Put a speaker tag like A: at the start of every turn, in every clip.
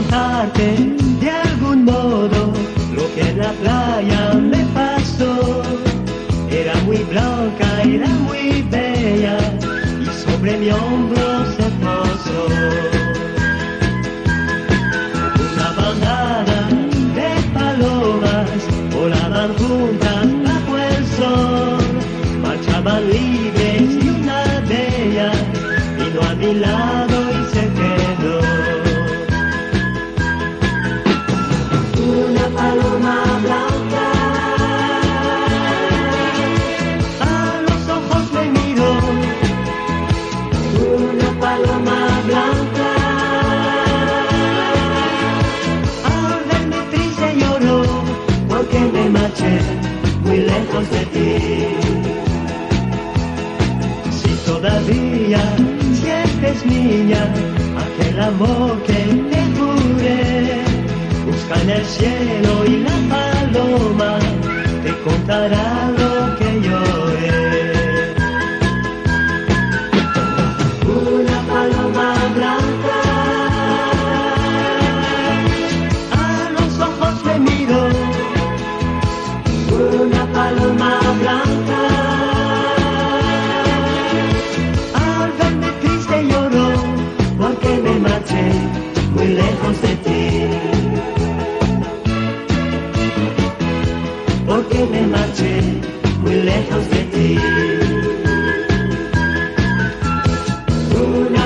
A: contarte de algún modo lo que en la playa me pasó. Era muy blanca, era muy bella y sobre mi hombro se posó. Una bandada de palomas volaban juntas bajo el sol, marchaban libres y una de ellas vino a mi lado y se quedó. Una paloma blanca a los ojos me miró. Una paloma blanca al verme triste lloró, porque me marché muy lejos de ti. Si todavía sientes, niña, aquel amor que te juré, busca en el cielo y la paloma te contará lo que lloré. Una paloma blanca a los ojos me miró. Una paloma blanca al verme triste lloró, porque me marché muy lejos de ti. Porque me marché muy lejos de ti. Una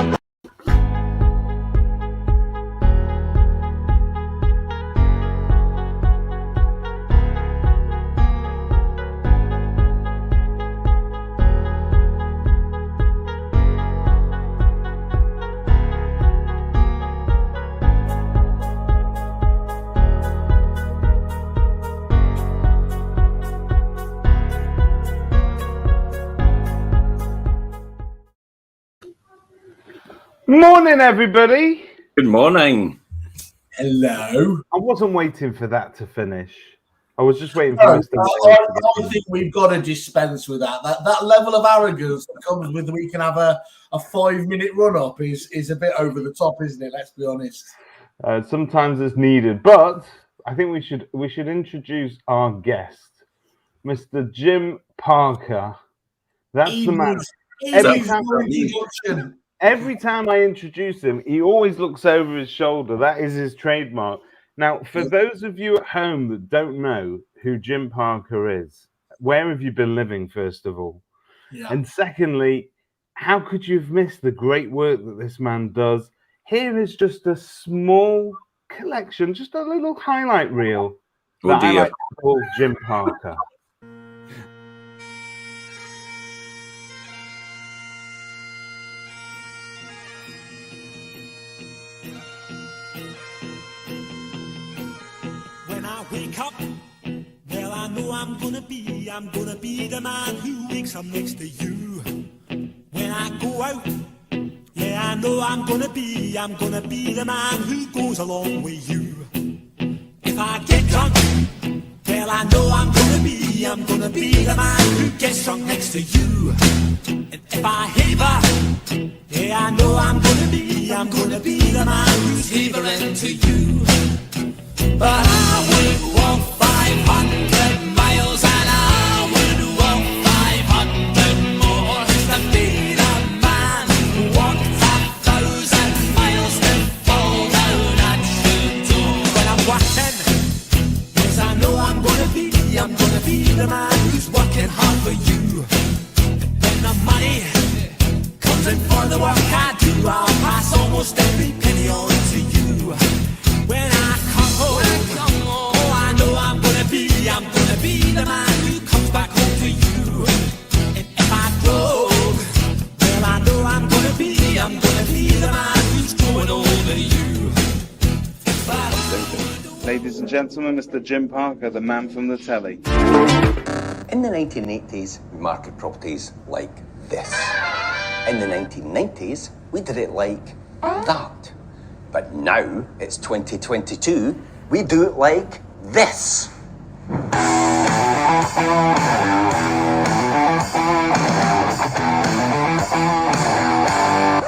B: Morning, everybody.
C: Good morning.
D: Hello.
B: I wasn't waiting for that to finish. I was just waiting for Mr.
D: I think we've got to dispense with that. That level of arrogance that comes with we can have a 5-minute run up is a bit over the top, isn't it? Let's be honest.
B: Sometimes it's needed, but I think we should introduce our guest, Mr. Jim Parker. That's the man. Every time I introduce him, he always looks over his shoulder. That is his trademark. Now, for those of you at home that don't know who Jim Parker is, where have you been living, first of all? Yeah. And secondly, how could you have missed the great work that this man does? Here is just a small collection, just a little highlight reel that I like to call Jim Parker.
E: Wake up, well I know I'm gonna be the man who wakes up next to you. When I go out, yeah I know I'm gonna be the man who goes along with you. If I get drunk, well I know I'm gonna be the man who gets drunk next to you. And if I haver, yeah I know I'm gonna be the man who's havering to you. But I would walk 500 miles and I would walk 500 more to be the man who walked 1,000 miles to fall down at your door. When I'm working, yes I know I'm gonna be the man who's working hard for you. When the money comes in for the work I do, I'll pass almost every penny on to you. When I come home, oh I know I'm gonna be the man who comes back home to you. And if I drove, well I know I'm gonna be the man who's going over you.
B: Ladies and gentlemen, Mr. Jim Parker, the man from the telly.
F: In the 1980s, we marketed properties like this. In the 1990s, we did it like that. But now, it's 2022, we do it like this.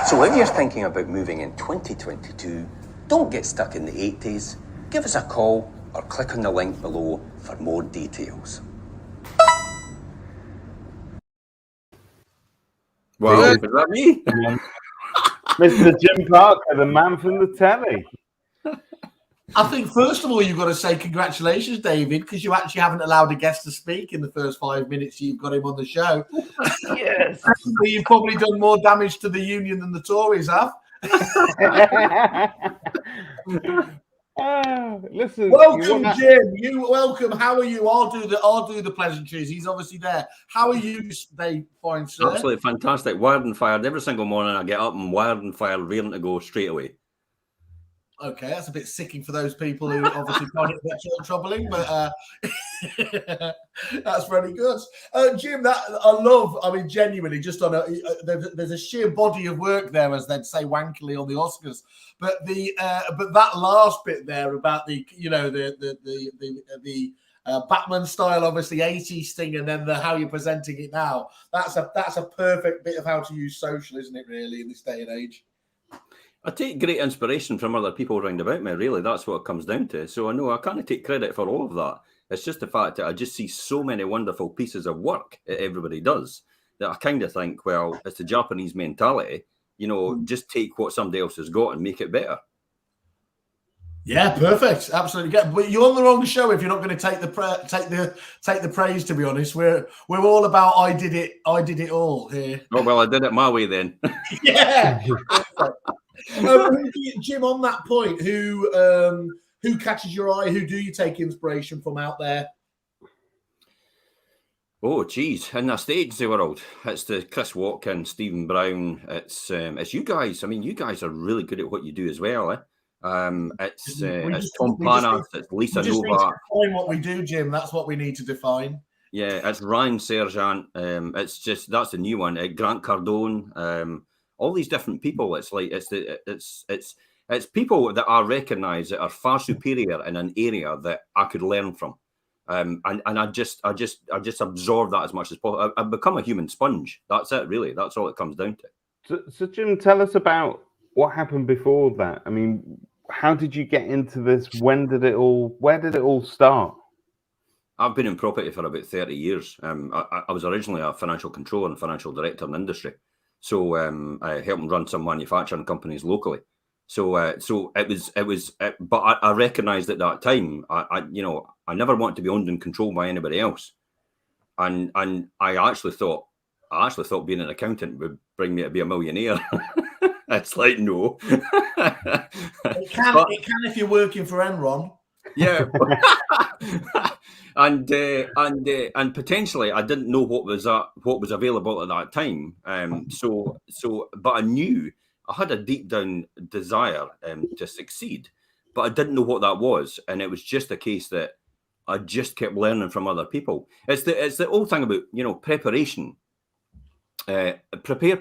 F: So if you're thinking about moving in 2022, Don't get stuck in the 80s. Give us a call or click on the link below for more details.
C: Wow, is that me?
B: Mr. Jim Parker, the man from the telly.
D: I think, first of all, you've got to say congratulations, David, because you actually haven't allowed a guest to speak in the first 5 minutes you've got him on the show.
B: Yes.
D: You've probably done more damage to the union than the Tories have.
B: Listen,
D: Welcome, Jim. Welcome. How are you? I'll do the pleasantries. He's obviously there. How are you today, fine sir?
C: Absolutely fantastic. Wired and fired. Every single morning I get up and wired and fired, rearing to go straight away.
D: Okay, that's a bit sicking for those people who obviously find it a bit troubling, but that's very good. Jim, I mean, genuinely, just on there's a sheer body of work there, as they'd say wankily on the Oscars. But but that last bit there about the Batman style, obviously 80s thing, and then how you're presenting it now. That's a perfect bit of how to use social, isn't it? Really, in this day and age.
C: I take great inspiration from other people around about me, really. That's what it comes down to. So I know I can't take credit for all of that. It's just the fact that I just see so many wonderful pieces of work that everybody does that I kind of think, well, it's the Japanese mentality, just take what somebody else has got and make it better.
D: Yeah, perfect. Absolutely. But you're on the wrong show if you're not going to take the praise. To be honest, we're all about I did it all here.
C: Oh well, I did it my way then.
D: Yeah. Jim, on that point, who catches your eye? Who do you take inspiration from out there?
C: Oh, geez, in the stage the world, it's the Chris Watkins, Stephen Brown. It's you guys. I mean, you guys are really good at what you do as well. It's Tom Panas, it's Lisa Novak.
D: Define what we do, Jim. That's what we need to define.
C: Yeah, it's Ryan Sergeant. That's the new one. Grant Cardone. All these different people. It's like it's people that I recognise that are far superior in an area that I could learn from. And I just absorb that as much as possible. I've become a human sponge. That's it, really. That's all it comes down to.
B: So Jim, tell us about what happened before that. I mean, how did you get into this? Where did it all start?
C: I've been in property for about 30 years. I was originally a financial controller and financial director in the industry. So I helped run some manufacturing companies locally. So it was. But I recognised at that time, I never wanted to be owned and controlled by anybody else. And I actually thought being an accountant would bring me to be a millionaire. It's like no.
D: It can if you're working for Enron.
C: Yeah. And potentially I didn't know what was available at that time. But I knew I had a deep down desire to succeed, but I didn't know what that was, and it was just a case that I just kept learning from other people. It's the old thing about preparation. Prepare,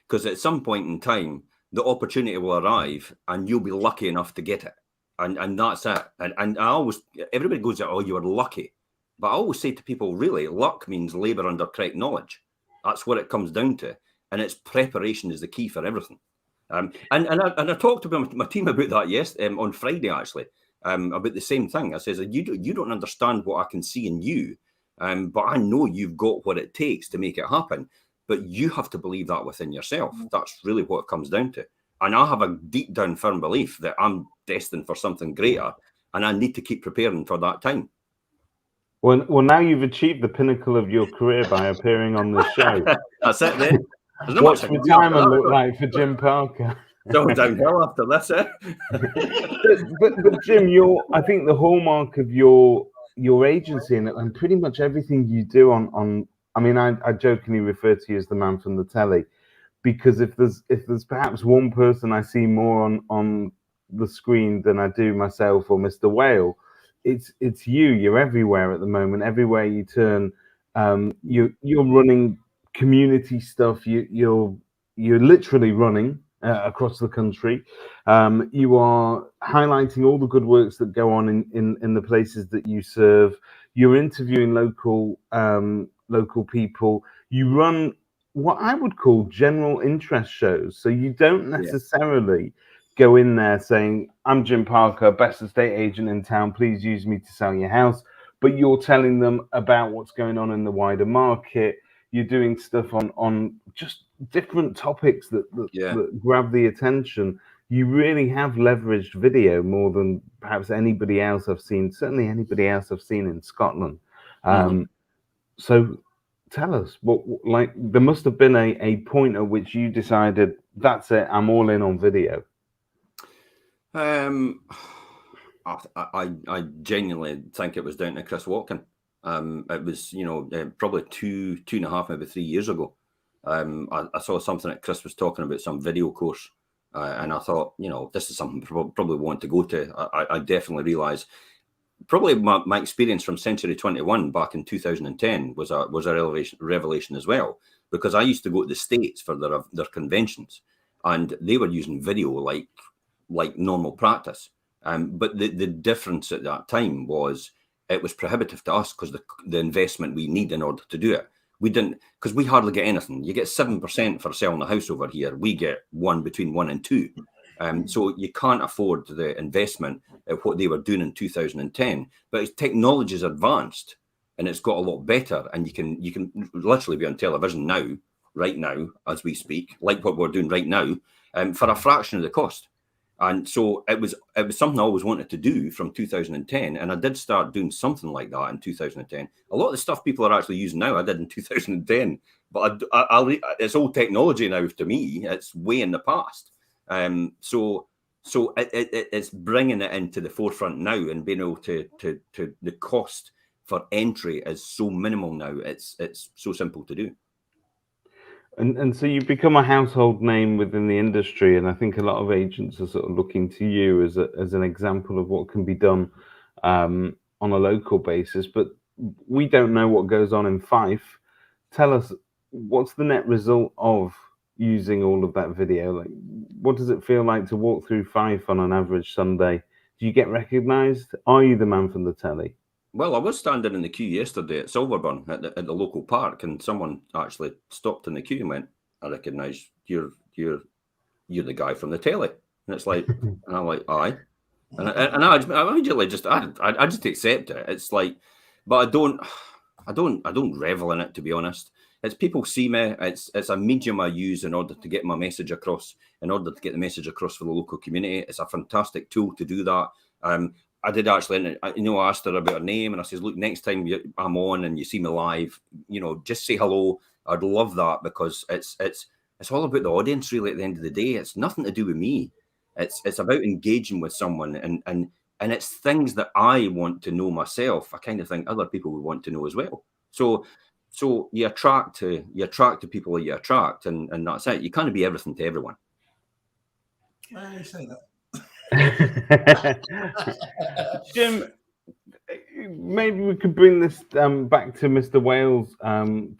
C: because at some point in time the opportunity will arrive and you'll be lucky enough to get it. And that's it. And everybody goes, oh, you were lucky. But I always say to people, really, luck means labour under correct knowledge. That's what it comes down to. And it's preparation is the key for everything. And I talked to my team about that on Friday, actually, about the same thing. I says, you don't understand what I can see in you, but I know you've got what it takes to make it happen. But you have to believe that within yourself. That's really what it comes down to. And I have a deep down firm belief that I'm destined for something greater, and I need to keep preparing for that time.
B: Well, now you've achieved the pinnacle of your career by appearing on this show.
C: That's it then.
B: What's retirement look like for Jim Parker?
C: Go downhill after this, eh?
B: but Jim, I think the hallmark of your agency and pretty much everything you do on I mean, I jokingly refer to you as the man from the telly, because if there's perhaps one person I see more on the screen than I do myself or Mr. Whale, it's you. You're everywhere at the moment. Everywhere you turn, you're running community stuff. You're literally running across the country. You are highlighting all the good works that go on in the places that you serve. You're interviewing local people. You run what I would call general interest shows. So you don't necessarily go in there saying, I'm Jim Parker, best estate agent in town, please use me to sell your house. But you're telling them about what's going on in the wider market. You're doing stuff on just different topics that grab the attention. You really have leveraged video more than perhaps anybody else I've seen, certainly anybody else I've seen in Scotland. So tell us, like, there must have been a point at which you decided, that's it, I'm all in on video.
C: I genuinely think it was down to Chris Watkin. It was, probably 2.5, maybe 3 years ago. I saw something that Chris was talking about, some video course, and I thought, this is something I probably want to go to. I definitely realised, probably my experience from Century 21 back in 2010 was a revelation as well, because I used to go to the States for their conventions, and they were using video like normal practice. But the difference at that time was it was prohibitive to us because the investment we need in order to do it. We didn't, because we hardly get anything. You get 7% for selling a house over here. We get between 1 and 2. So you can't afford the investment of what they were doing in 2010. But as technology's advanced and it's got a lot better, and you can literally be on television now, right now, as we speak, like what we're doing right now, for a fraction of the cost. And so it was something I always wanted to do from 2010, and I did start doing something like that in 2010. A lot of the stuff people are actually using now, I did in 2010, but it's old technology now to me. It's way in the past. So it's bringing it into the forefront now, and being able to the cost for entry is so minimal now. It's so simple to do.
B: And so you've become a household name within the industry, and I think a lot of agents are sort of looking to you as an example of what can be done on a local basis. But we don't know what goes on in Fife. Tell us, what's the net result of using all of that video? Like, what does it feel like to walk through Fife on an average Sunday? Do you get recognised? Are you the man from the telly?
C: Well, I was standing in the queue yesterday at Silverburn at the local park, and someone actually stopped in the queue and went, "I recognise you're the guy from the telly." And it's like, and I'm like, "Aye," and I immediately just I just accept it. It's like, but I don't revel in it, to be honest. It's people see me. It's a medium I use in order to get my message across, in order to get the message across for the local community. It's a fantastic tool to do that. I did actually, I asked her about her name, and I says, "Look, next time I'm on and you see me live, just say hello." I'd love that, because it's all about the audience, really. At the end of the day, it's nothing to do with me. It's about engaging with someone, and it's things that I want to know myself. I kind of think other people would want to know as well. So you attract to people that you attract, and that's it. You can't be everything to everyone.
D: I say that.
B: Jim, maybe we could bring this back to Mr. Whale's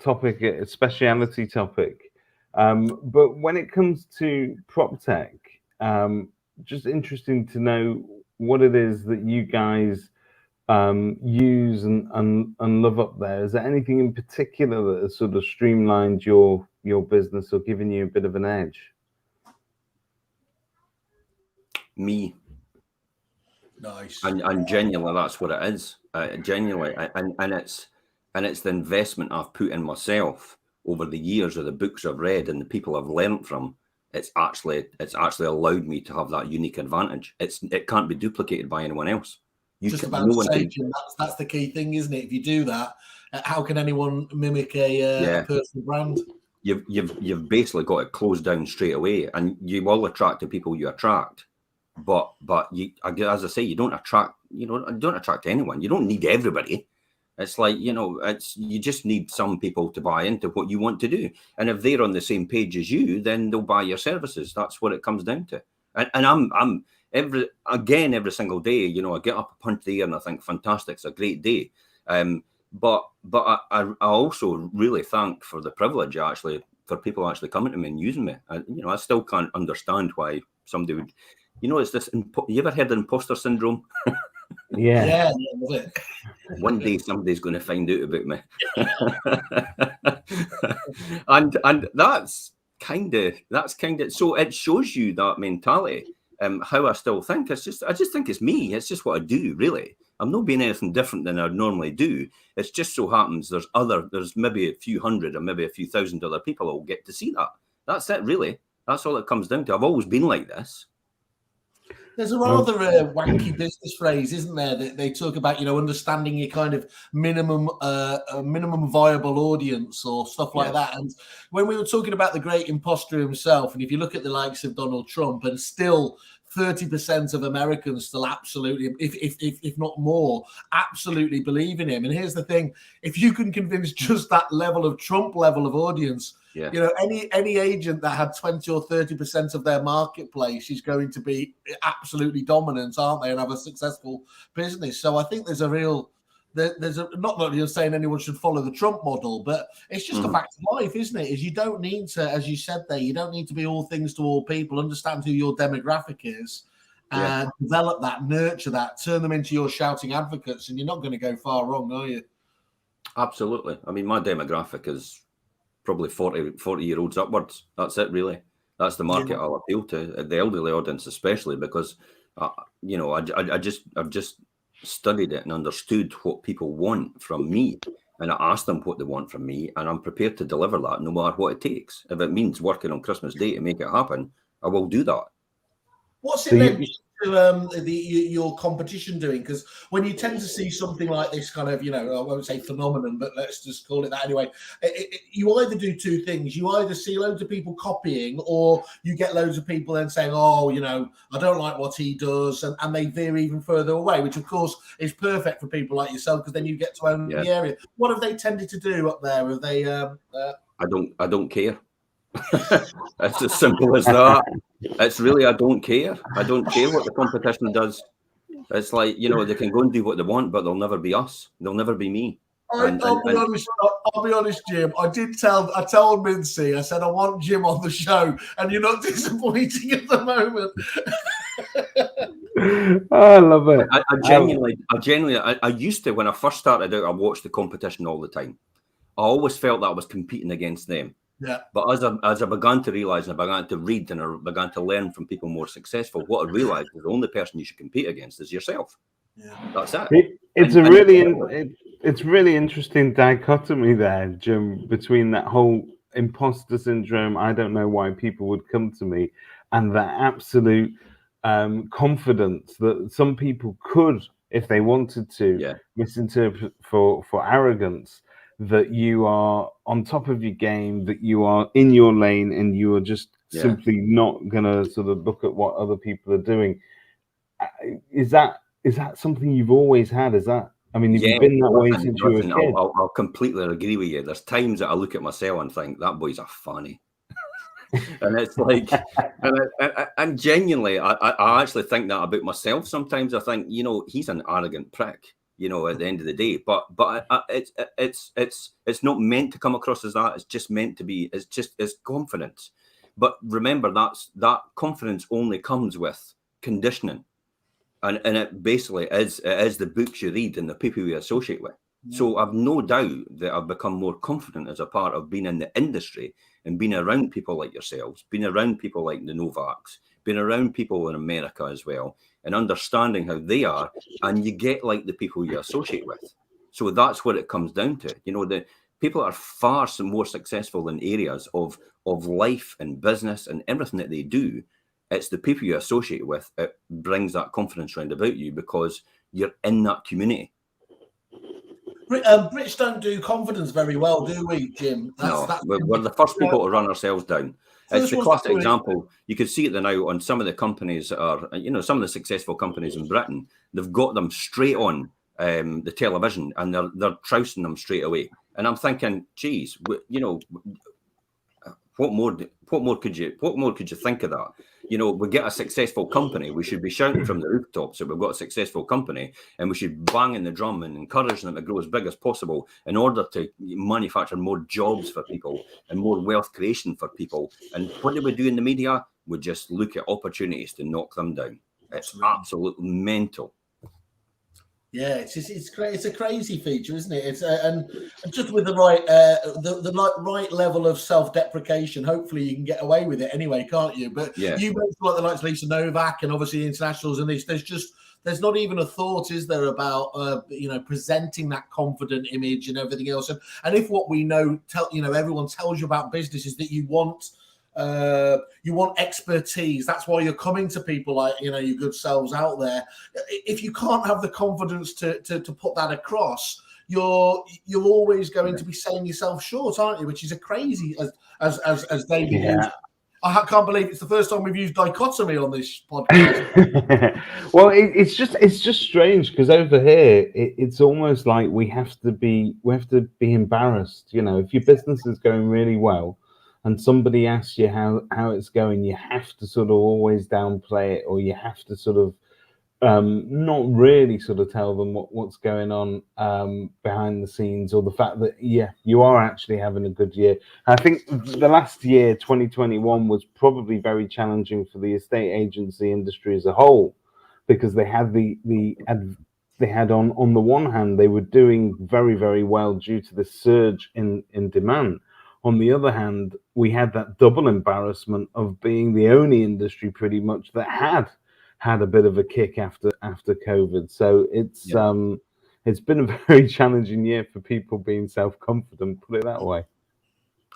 B: topic, a speciality topic. But when it comes to Proptech, just interesting to know what it is that you guys use and love up there. Is there anything in particular that has sort of streamlined your business or given you a bit of an edge?
C: Me.
D: Nice.
C: And genuinely, that's what it is. Genuinely, and it's the investment I've put in myself over the years of the books I've read and the people I've learnt from. It's actually allowed me to have that unique advantage. It can't be duplicated by anyone else.
D: That's the key thing, isn't it? If you do that, how can anyone mimic a personal brand?
C: You've basically got it closed down straight away, and you will attract the people you attract. But you, as I say, you don't attract anyone. You don't need everybody. It's like, you just need some people to buy into what you want to do. And if they're on the same page as you, then they'll buy your services. That's what it comes down to. And I'm every single day, I get up, a punch the air, and I think, fantastic, it's a great day. But I also really thank for the privilege, actually, for people actually coming to me and using me. I still can't understand why somebody would, it's this, you ever heard of imposter syndrome?
B: Yeah.
C: One day somebody's going to find out about me. and that's kind of, so it shows you that mentality. how I still think. I just think it's me. It's just what I do, really. I'm not being anything different than I normally do. It's just so happens there's maybe a few hundred or maybe a few thousand other people that will get to see that. That's it, really. That's all it comes down to. I've always been like this.
D: There's a rather wanky business phrase, isn't there, that they talk about, understanding your kind of minimum viable audience or stuff like that. And when we were talking about the great imposter himself, and if you look at the likes of Donald Trump, and still 30% of Americans still absolutely, if not more, absolutely believe in him. And here's the thing: if you can convince just that Trump level of audience, any agent that had 20 or 30% of their marketplace is going to be absolutely dominant, aren't they, and have a successful business. So I think there's not that you're saying anyone should follow the Trump model, but it's just a fact of life, isn't it? Is you don't need to, as you said there, you don't need to be all things to all people. Understand who your demographic is and develop that, nurture that, turn them into your shouting advocates, and you're not going to go far wrong, are you?
C: Absolutely. I mean, my demographic is probably 40-year-olds upwards. That's it, really. That's the market I'll appeal to, the elderly audience especially, because I've just studied it and understood what people want from me, and I ask them what they want from me, and I'm prepared to deliver that no matter what it takes. If it means working on Christmas Day to make it happen, I will do that.
D: What's it meant to your competition doing? Because when you tend to see something like this kind of, I won't say phenomenon, but let's just call it that anyway, you either do two things. You either see loads of people copying, or you get loads of people then saying, I don't like what he does, and they veer even further away, which of course is perfect for people like yourself, because then you get to own the area. What have they tended to do up there? Have they
C: I don't care. It's as simple as that. It's really, I don't care. I don't care what the competition does. It's like, they can go and do what they want, but they'll never be us. They'll never be me.
D: I'll be honest, Jim. I told Mintzy, I said, I want Jim on the show, and you're not disappointing at the moment.
B: I love it.
C: I genuinely, used to, when I first started out, I watched the competition all the time. I always felt that I was competing against them.
D: Yeah.
C: But as I began to realise, and I began to read, and I began to learn from people more successful, what I realised is the only person you should compete against is yourself. Yeah. That's it.
B: It's really interesting dichotomy there, Jim, between that whole imposter syndrome, I don't know why people would come to me, and that absolute confidence that some people could, if they wanted to, misinterpret for arrogance, that you are on top of your game, that you are in your lane, and you are just simply not going to sort of look at what other people are doing. Is that something you've always had? Is that, I mean, you've been that way since you were a kid?
C: I'll completely agree with you. There's times that I look at myself and think, that boy's a funny. And it's like, and genuinely, I actually think that about myself. Sometimes I think, he's an arrogant prick, at the end of the day, but it's not meant to come across as that. It's just meant to be, it's confidence. But remember, that confidence only comes with conditioning. And it basically is the books you read and the people you associate with. Yeah. So I've no doubt that I've become more confident as a part of being in the industry and being around people like yourselves, being around people like the Novaks, being around people in America as well, and understanding how they are, and you get like the people you associate with. So that's what it comes down to. The people are far more successful in areas of life and business and everything that they do. It's the people you associate with. It brings that confidence round about you because you're in that community.
D: Brits don't do confidence very well, do we, Jim?
C: We're the first people to run ourselves down. It's the classic example. You can see it now on some of the companies that are, some of the successful companies in Britain. They've got them straight on the television, and they're trousing them straight away. And I'm thinking, geez, what more could you think of that? We get a successful company, we should be shouting from the rooftops that we've got a successful company, and we should bang in the drum and encourage them to grow as big as possible in order to manufacture more jobs for people and more wealth creation for people. And what do we do in the media? We just look at opportunities to knock them down. It's absolutely mental.
D: Yeah, it's great. It's a crazy feature, isn't it? It's and just with the right right level of self-deprecation, hopefully you can get away with it anyway, can't you? But
C: Yeah.
D: you mentioned like the likes of Lisa Novak and obviously the internationals and this. There's not even a thought, is there, about presenting that confident image and everything else. And if what we know, everyone tells you about business is that you want expertise. That's why you're coming to people like your good selves out there. If you can't have the confidence to put that across, you're always going to be selling yourself short, aren't you? Which is a crazy, as David used. I can't believe it's the first time we've used dichotomy on this podcast.
B: Well, it's just strange because over here it's almost like we have to be embarrassed. If your business is going really well and somebody asks you how it's going, you have to sort of always downplay it, or you have to sort of not really sort of tell them what's going on behind the scenes, or the fact that you are actually having a good year. I think the last year, 2021, was probably very challenging for the estate agency industry as a whole, because they had on the one hand, they were doing very, very well due to the surge in demand. On the other hand, we had that double embarrassment of being the only industry pretty much that had a bit of a kick after COVID. So it's been a very challenging year for people being self-confident, put it that way.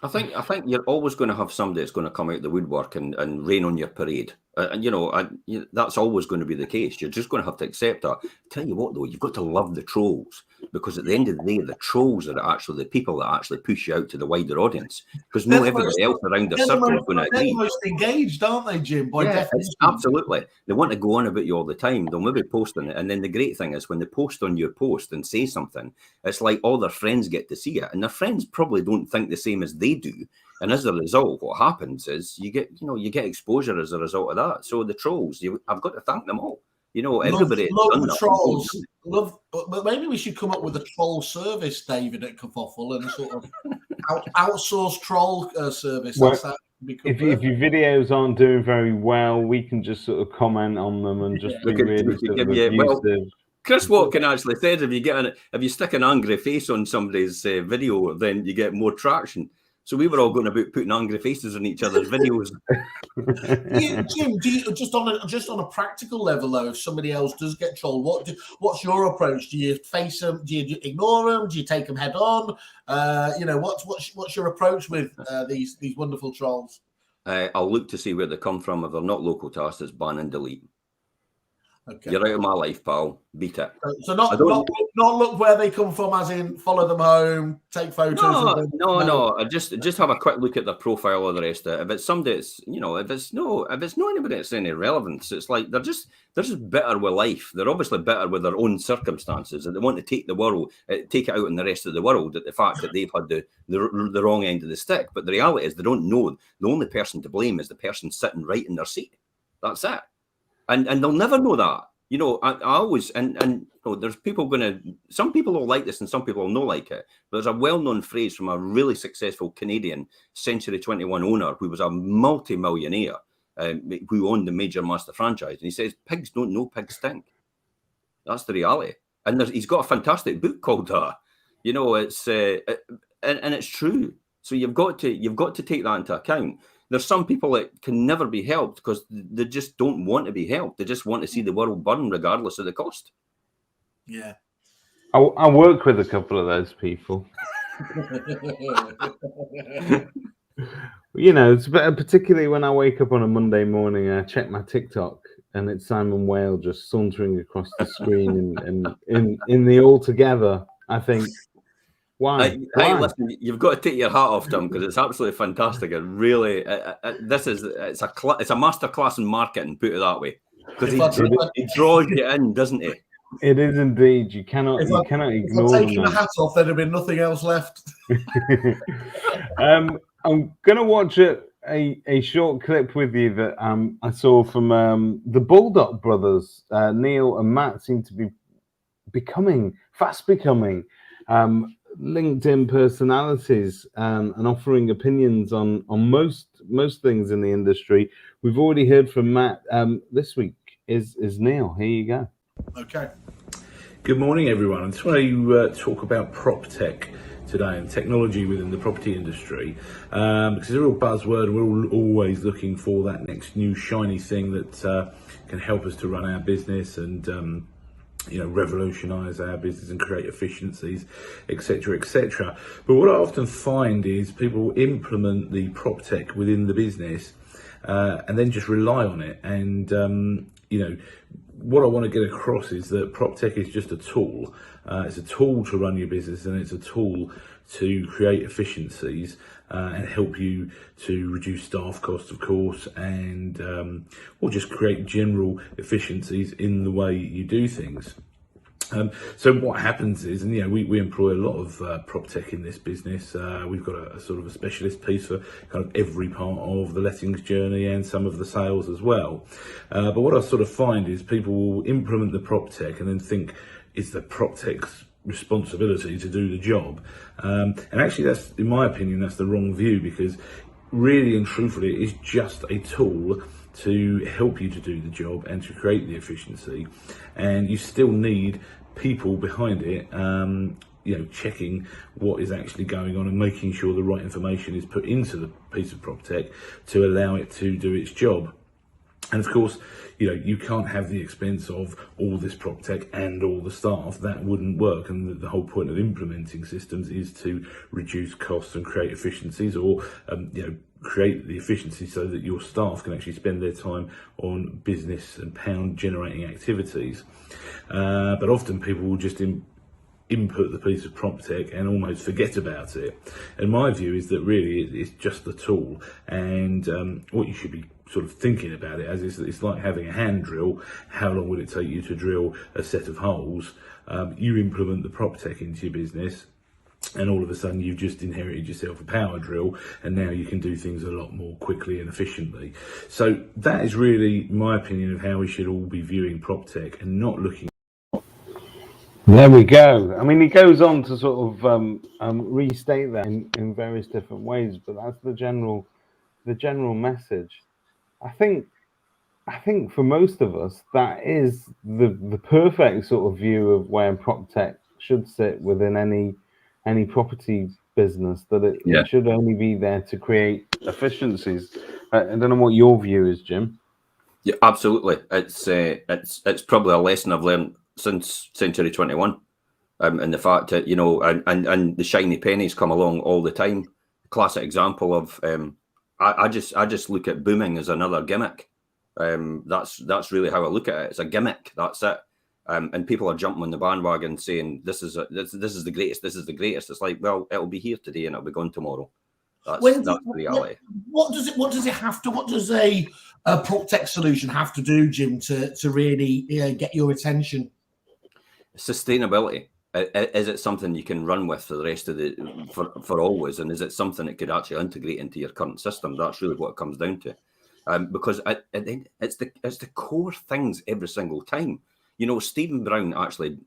C: I think you're always going to have somebody that's going to come out the woodwork and rain on your parade. That's always going to be the case. You're just going to have to accept that. Tell you what, though, you've got to love the trolls, because at the end of the day, the trolls are actually the people that actually push you out to the wider audience, because not everybody else around the circle is going to agree.
D: They're the most engaged, aren't they, Jim? By definition.
C: Absolutely. They want to go on about you all the time. They'll maybe post on it. And then the great thing is when they post on your post and say something, it's like all their friends get to see it. And their friends probably don't think the same as they do. And as a result, what happens is you get exposure as a result of that. So the trolls, I've got to thank them all. Everybody
D: love the trolls. But maybe we should come up with a troll service, David, at Kerfuffle, and sort of outsource troll service.
B: Well, if your videos aren't doing very well, we can just sort of comment on them and just be really sort of abusive.
C: Chris Watkin actually said if you stick an angry face on somebody's video, then you get more traction. So we were all going about putting angry faces on each other's videos.
D: Jim, do you, just on a practical level, though, if somebody else does get trolled, what's your approach? Do you face them? Do you ignore them? Do you take them head on? What's your approach with these wonderful trolls?
C: I'll look to see where they come from. If they're not local to us, it's ban and delete.
D: Okay.
C: You're out of my life, pal. Beat it.
D: So not look where they come from, as in follow them home, take photos.
C: No. Just have a quick look at their profile or the rest of it. If it's somebody that's, if it's not anybody that's any relevance, it's like they're just bitter with life. They're obviously bitter with their own circumstances, and they want to take it out on the rest of the world at the fact that they've had the wrong end of the stick. But the reality is they don't know the only person to blame is the person sitting right in their seat. That's it. And they'll never know that. I always, there's some people will like this and some people will not like it. But there's a well-known phrase from a really successful Canadian Century 21 owner who was a multi-millionaire who owned the major master franchise. And he says, pigs don't know, pigs stink. That's the reality. And he's got a fantastic book called that. It's and it's true. So you've got to take that into account. There's some people that can never be helped because they just don't want to be helped. They just want to see the world burn regardless of the cost.
D: Yeah.
B: I work with a couple of those people. It's particularly when I wake up on a Monday morning, I check my TikTok and it's Simon Whale just sauntering across the screen in the All Together. I think, Why?
C: Hey, listen, you've got to take your hat off to him because it's absolutely fantastic. It really, it's a masterclass in marketing, put it that way. Because he draws you in, doesn't he?
B: It is indeed. You cannot ignore him.
D: Taking the hat off, there'd have been nothing else left.
B: I'm gonna watch a short clip with you that I saw from the Bulldog brothers. Neil and Matt seem to be fast becoming LinkedIn personalities and offering opinions on most things in the industry. We've already heard from Matt. This week is Neil. Here you go.
D: Okay.
G: Good morning, everyone. I just want to talk about Proptech today and technology within the property industry, because it's a real buzzword, and we're all always looking for that next new shiny thing that can help us to run our business and revolutionise our business and create efficiencies, etc., etc. But what I often find is people implement the Proptech within the business and then just rely on it. And what I want to get across is that Proptech is just a tool. It's a tool to run your business, and it's a tool to create efficiencies and help you to reduce staff costs, of course, and or just create general efficiencies in the way you do things. So what happens is, and we employ a lot of Proptech in this business. We've got a sort of a specialist piece for kind of every part of the lettings journey and some of the sales as well. But what I sort of find is people will implement the Proptech and then think it's the Proptech's responsibility to do the job. And actually, that's, in my opinion, that's the wrong view, because really and truthfully, it is just a tool to help you to do the job and to create the efficiency. And you still need people behind it, checking what is actually going on and making sure the right information is put into the piece of Proptech to allow it to do its job. And of course, you can't have the expense of all this Proptech and all the staff. That wouldn't work. And the whole point of implementing systems is to reduce costs and create efficiencies, or create the efficiency so that your staff can actually spend their time on business and pound generating activities. But often people will just input the piece of Proptech and almost forget about it. And my view is that really it's just the tool, and what you should be sort of thinking about it as is, it's like having a hand drill. How long would it take you to drill a set of holes? You implement the Proptech into your business, and all of a sudden you've just inherited yourself a power drill, and now you can do things a lot more quickly and efficiently. So that is really my opinion of how we should all be viewing Proptech, and not looking.
B: There we go. I mean, he goes on to sort of restate that in various different ways, but that's the general message. I think for most of us, that is the perfect sort of view of where Proptech should sit within any property business, that it should only be there to create efficiencies. I don't know what your view is, Jim.
C: Yeah, absolutely. It's probably a lesson I've learned since Century 21, and the fact that and the shiny pennies come along all the time. Classic example of I just look at booming as another gimmick. That's really how I look at it. It's a gimmick. That's it. And people are jumping on the bandwagon saying this is the greatest. This is the greatest. It's like, well, it'll be here today and it'll be gone tomorrow. That's the reality.
D: What does it have to? What does a Proptech solution have to do, Jim, to really get your attention?
C: Sustainability. Is it something you can run with for the rest of for always, and is it something that could actually integrate into your current system? That's really what it comes down to, because it's the core things every single time. Stephen Brown actually,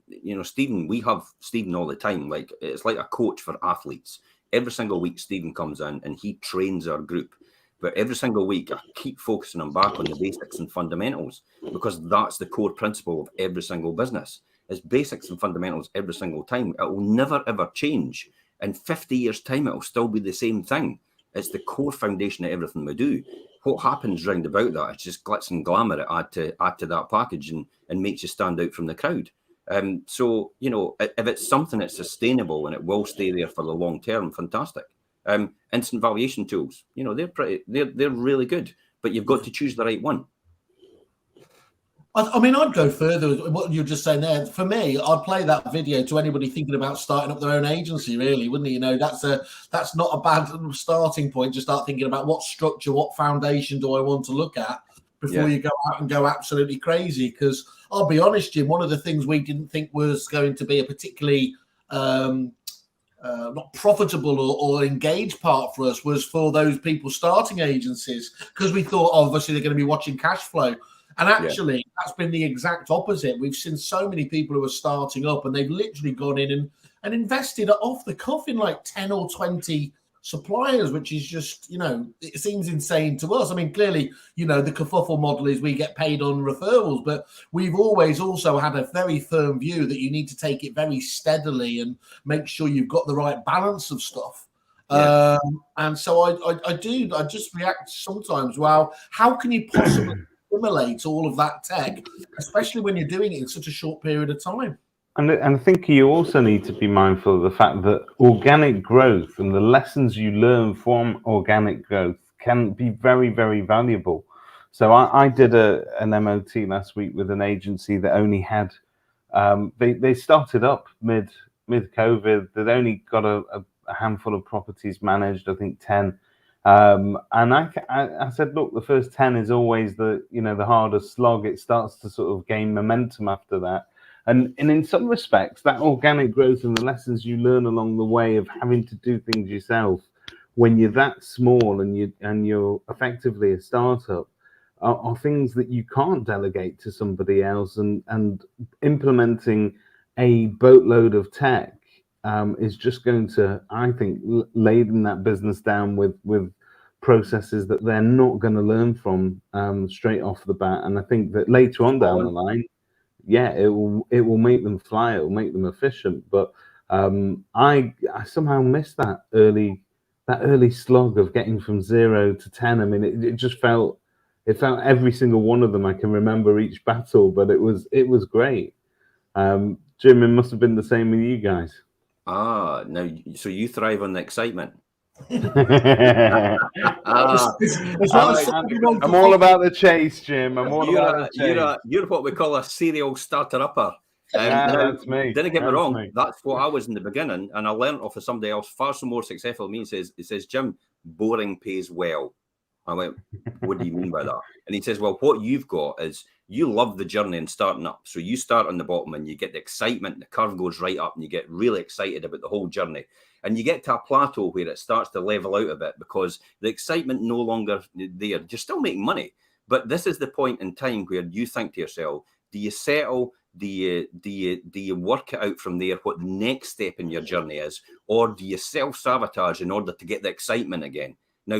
C: Stephen, we have Stephen all the time. Like, it's like a coach for athletes. Every single week, Stephen comes in and he trains our group. But every single week, I keep focusing them back on the basics and fundamentals, because that's the core principle of every single business. It's basics and fundamentals every single time. It will never, ever change. In 50 years' time, it will still be the same thing. It's the core foundation of everything we do. What happens round about that, it's just glitz and glamour it add to that package and makes you stand out from the crowd. So, if it's something that's sustainable and it will stay there for the long term, fantastic. Instant valuation tools, they're really good, but you've got to choose the right one.
D: I mean, I'd go further with what you're just saying there. For me, I'd play that video to anybody thinking about starting up their own agency, really, wouldn't you? That's not a bad starting point to start thinking about what structure, what foundation do I want to look at before you go out and go absolutely crazy. Because I'll be honest, Jim, one of the things we didn't think was going to be a particularly not profitable or engaged part for us was for those people starting agencies, because we thought obviously they're going to be watching cash flow. And actually, that's been the exact opposite. We've seen so many people who are starting up and they've literally gone in and invested off the cuff in like 10 or 20 suppliers, which is just, it seems insane to us. I mean, clearly, the Kerfuffle model is we get paid on referrals, but we've always also had a very firm view that you need to take it very steadily and make sure you've got the right balance of stuff.
C: Yeah.
D: And so I just react sometimes, well, how can you possibly assimilate all of that tech, especially when you're doing it in such a short period of time?
B: And I think you also need to be mindful of the fact that organic growth and the lessons you learn from organic growth can be very, very valuable. So I did an MOT last week with an agency that only had, they started up mid-COVID. They'd only got a handful of properties managed, I think 10. And I said, look, the first 10 is always the hardest slog. It starts to sort of gain momentum after that. And in some respects, that organic growth and the lessons you learn along the way of having to do things yourself when you're that small and you're effectively a startup are things that you can't delegate to somebody else. And implementing a boatload of tech is just going to, I think, laden that business down with processes that they're not going to learn from straight off the bat. And I think that later on down the line, it will make them fly, it will make them efficient. But I somehow missed that early slog of getting from 0 to 10. I mean, it just felt every single one of them. I can remember each battle, but it was great. Jim, it must have been the same with you guys.
C: Now, so you thrive on the excitement.
B: I'm all about the chase, Jim. I'm all about the chase.
C: You're what we call a serial starter-upper.
B: That's me.
C: Didn't get me wrong. That's what I was in the beginning, and I learned off of somebody else far so more successful than me. He says, Jim, boring pays well. I went, what do you mean by that? And he says, well, what you've got is you love the journey and starting up. So you start on the bottom and you get the excitement, the curve goes right up and you get really excited about the whole journey. And you get to a plateau where it starts to level out a bit because the excitement no longer there. You're still making money. But this is the point in time where you think to yourself, do you settle? Do you work it out from there what the next step in your journey is? Or do you self-sabotage in order to get the excitement again? Now, a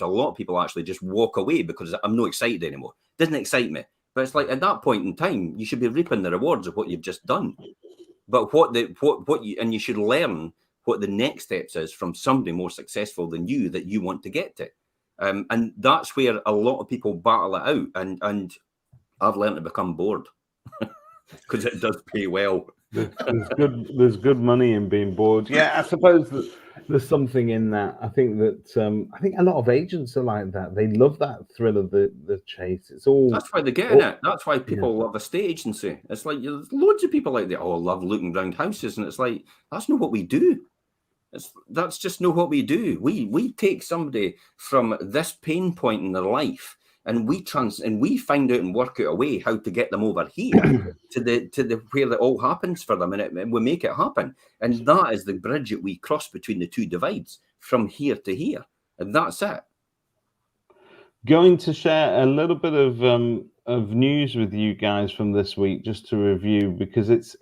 C: lot of people actually just walk away because I'm not excited anymore. Doesn't excite me. But it's like at that point in time, you should be reaping the rewards of what you've just done. But you should learn what the next steps is from somebody more successful than you that you want to get to. And that's where a lot of people battle it out. And I've learned to become bored because it does pay well.
B: There's good money in being bored. Yeah, I suppose that there's something in that. I think a lot of agents are like that. They love that thrill of the chase.
C: That's why they get in it. That's why people love a estate agency. It's like there's loads of people like that. Oh, I love looking around houses, and it's like that's not what we do. That's just not what we do. We take somebody from this pain point in their life, and we find out and work out a way how to get them over here to the where it all happens for them, and we make it happen. And that is the bridge that we cross between the two divides from here to here, and that's it.
B: Going to share a little bit of news with you guys from this week, just to review, because it's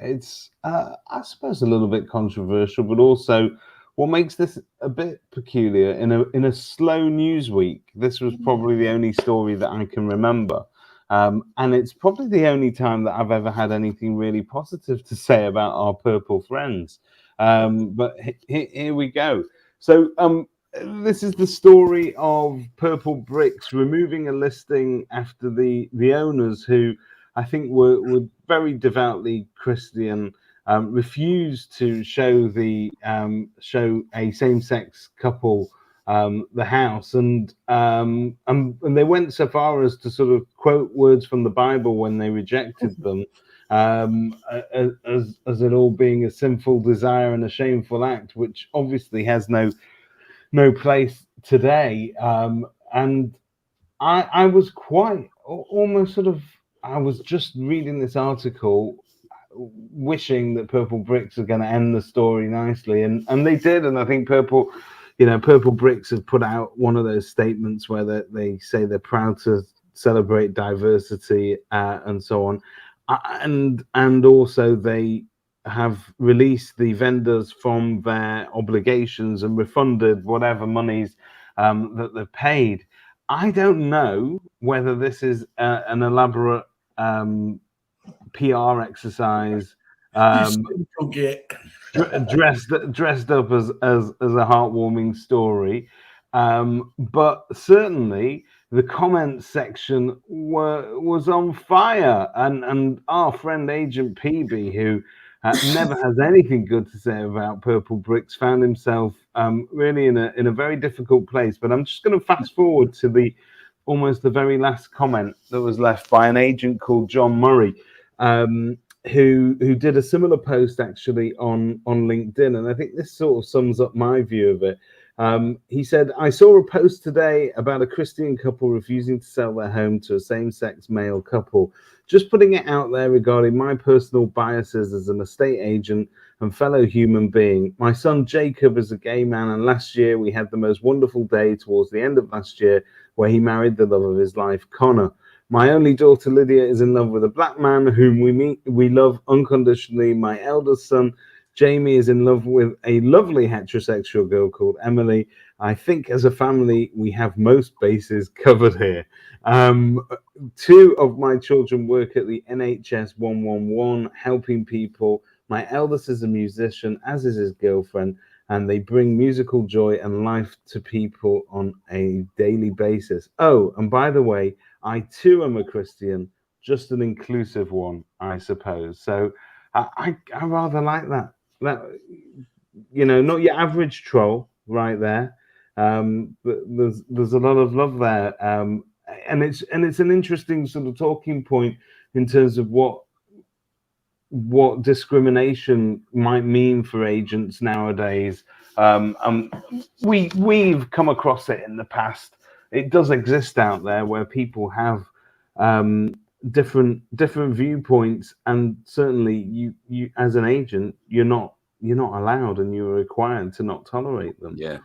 B: I suppose a little bit controversial, but also what makes this a bit peculiar in a slow news week. This was probably the only story that I can remember, and it's probably the only time that I've ever had anything really positive to say about our purple friends. But here we go. So this is the story of Purple Bricks removing a listing after the owners, who I think were very devoutly Christian, refused to show a same-sex couple the house, and they went so far as to sort of quote words from the Bible when they rejected them, as it all being a sinful desire and a shameful act, which obviously has no place today. And I was quite almost sort of, I was just reading this article wishing that Purple Bricks are going to end the story nicely, and they did. And I think Purple Bricks have put out one of those statements where they say they're proud to celebrate diversity and so on, and also they have released the vendors from their obligations and refunded whatever monies that they've paid. I don't know whether this is an elaborate PR exercise, dressed up as a heartwarming story, but certainly the comments section was on fire, and our friend Agent PB, who never has anything good to say about Purple Bricks, found himself really in a very difficult place. But I'm just going to fast forward to almost the very last comment that was left by an agent called John Murray, who did a similar post actually on LinkedIn, and I think this sort of sums up my view of it. He said, I saw a post today about a Christian couple refusing to sell their home to a same-sex male couple. Just putting it out there regarding my personal biases as an estate agent and fellow human being. My son Jacob is a gay man, and last year we had the most wonderful day towards the end of last year where he married the love of his life, Connor. My only daughter Lydia is in love with a black man whom we love unconditionally. My eldest son Jamie is in love with a lovely heterosexual girl called Emily. I think as a family, we have most bases covered here. 2 of my children work at the NHS 111, helping people. My eldest is a musician, as is his girlfriend, and they bring musical joy and life to people on a daily basis. Oh, and by the way, I too am a Christian, just an inclusive one, I suppose. So I rather like that. That, you know, not your average troll right there, but there's a lot of love there, and it's an interesting sort of talking point in terms of what discrimination might mean for agents nowadays. We've come across it in the past. It does exist out there where people have different viewpoints, and certainly you as an agent, you're not allowed, and you're required to not tolerate them.
C: Yeah.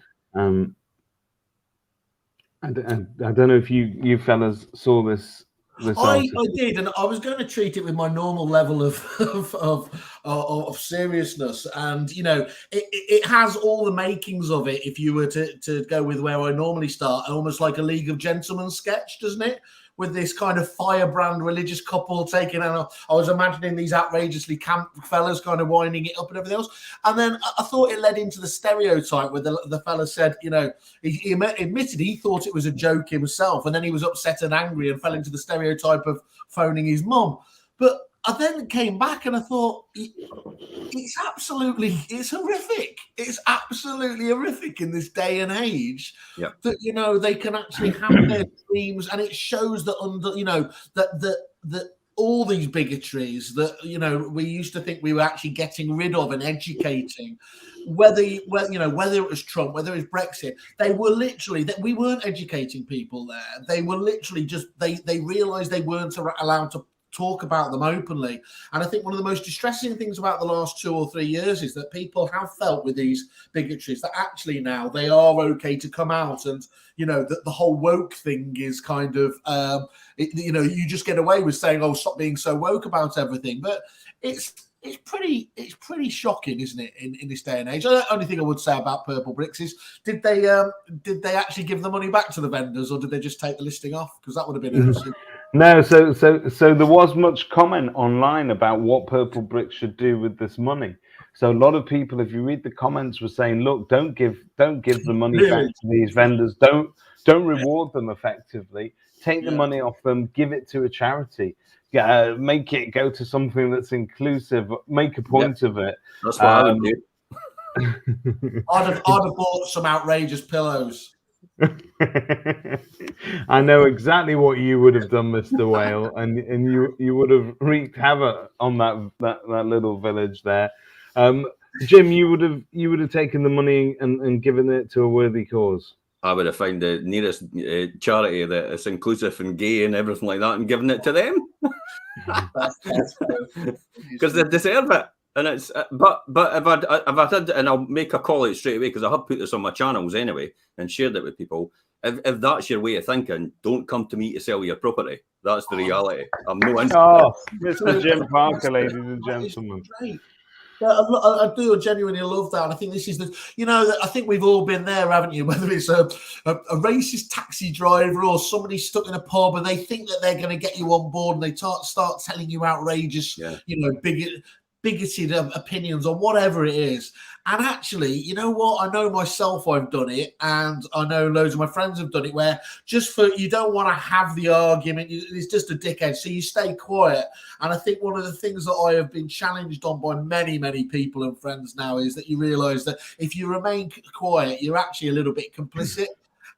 B: I don't know if you fellas saw this.
D: I did, and I was going to treat it with my normal level of seriousness, and you know, it has all the makings of it. If you were to go with where I normally start, almost like a League of Gentlemen sketch, doesn't it? With this kind of firebrand religious couple taking out, I was imagining these outrageously camp fellas kind of winding it up and everything else. And then I thought it led into the stereotype where the fella said, you know, he admitted he thought it was a joke himself. And then he was upset and angry and fell into the stereotype of phoning his mum. But I then came back and I thought, it's horrific. It's absolutely horrific in this day and age that, you know, they can actually have their dreams, and it shows that that all these bigotries that, you know, we used to think we were actually getting rid of and educating, whether it was Trump, whether it was Brexit, they were literally that we weren't educating people there. They were literally just they realized they weren't allowed to talk about them openly. And I think one of the most distressing things about the last 2 or 3 years is that people have felt with these bigotries that actually now they are okay to come out, and you know that the whole woke thing is kind of you know, you just get away with saying, oh, stop being so woke about everything. But it's pretty shocking, isn't it, in this day and age? The only thing I would say about Purple Bricks is did they actually give the money back to the vendors, or did they just take the listing off? Because that would have been
B: No, so there was much comment online about what Purple Bricks should do with this money. So a lot of people, if you read the comments, were saying, "Look, don't give the money back to these vendors. Don't reward them effectively. Take the money off them. Give it to a charity. Make it go to something that's inclusive. Make a point of it."
C: That's what I would do.
D: I'd have bought some outrageous pillows.
B: I know exactly what you would have done, Mr. Whale, and you would have wreaked havoc on that little village there. Jim, you would have taken the money and given it to a worthy cause.
C: I would have found the nearest charity that is inclusive and gay and everything like that, and given it to them because they deserve it. And it's but if I did, and I'll make a call out straight away because I have put this on my channels anyway and shared it with people. If that's your way of thinking, don't come to me to sell your property. That's the reality. I'm no interest.
B: Oh, Mr. Jim Parker, ladies and gentlemen.
D: Yeah, I do genuinely love that. And I think this is I think we've all been there, haven't you? Whether it's a racist taxi driver or somebody stuck in a pub and they think that they're going to get you on board and they start telling you outrageous, bigoted opinions on whatever it is. And actually, you know what? I know myself, I've done it, and I know loads of my friends have done it, where you don't want to have the argument. It's just a dickhead, so you stay quiet. And I think one of the things that I have been challenged on by many, many people and friends now is that you realise that if you remain quiet, you're actually a little bit complicit.